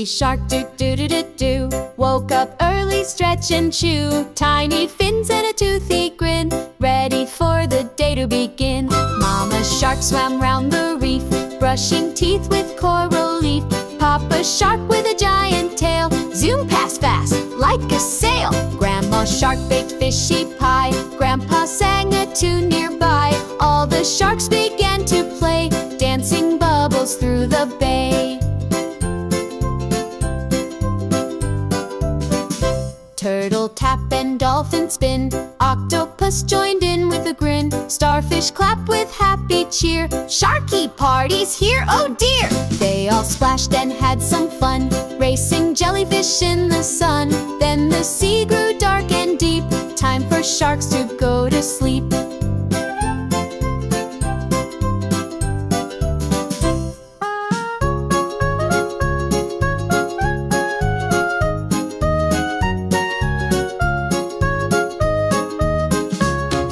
Baby shark do-do-do-do-do woke up early, stretch and chew. Tiny fins and a toothy grin, ready for the day to begin. Mama shark swam round the reef, brushing teeth with coral leaf. Papa shark with a giant tail zoomed past fast like a sail. Grandma shark baked fishy pie, Grandpa sang a tune nearby. All the sharks began to play, dancing bubbles through the bay. Turtle tap and dolphin spin, octopus joined in with a grin. Starfish clap with happy cheer, sharky party's here, oh dear! They all splashed and had some fun, racing jellyfish in the sun. Then the sea grew dark and deep, time for sharks to go to sleep.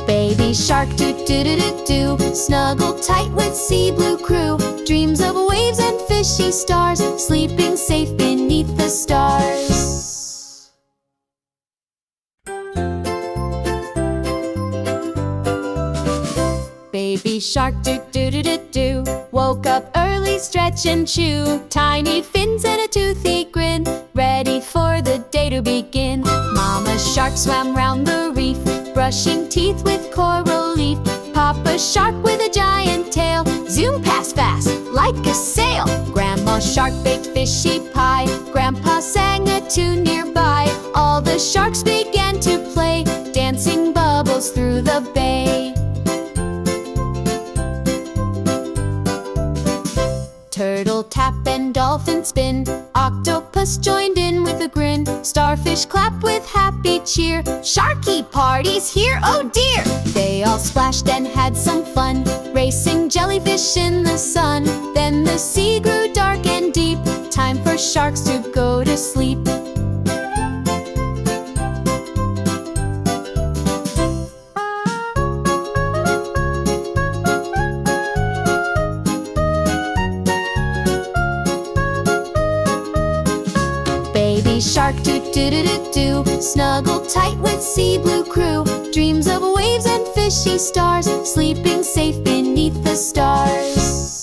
Baby shark do-do-do-do-do snuggle tight with sea blue crew. Dreams of waves and fishy stars, sleeping safe beneath the stars. Baby shark do-do-do-do-do woke up early, stretch and chew. Tiny fins and a toothy grin, ready for the day to begin. Mama shark swam round the reef, brushing teeth with coral leaf. Papa shark with a giant tail zoomed past fast like a sail. Grandma shark baked fishy pie, Grandpa sang a tune nearby. All the sharks began to play, dancing bubbles through the bay. Turtle tap and dolphin spin, octopus joined in with a grin. Starfish clap with happy cheer, sharky party's here, oh dear! They all splashed and had some fun, racing jellyfish in the sun. Then the sea grew dark and deep, time for sharks to go to sleep. Baby shark do-do-do-do-do snuggle tight with sea blue crew. Dreams of waves and fishy stars, sleeping safe beneath the stars.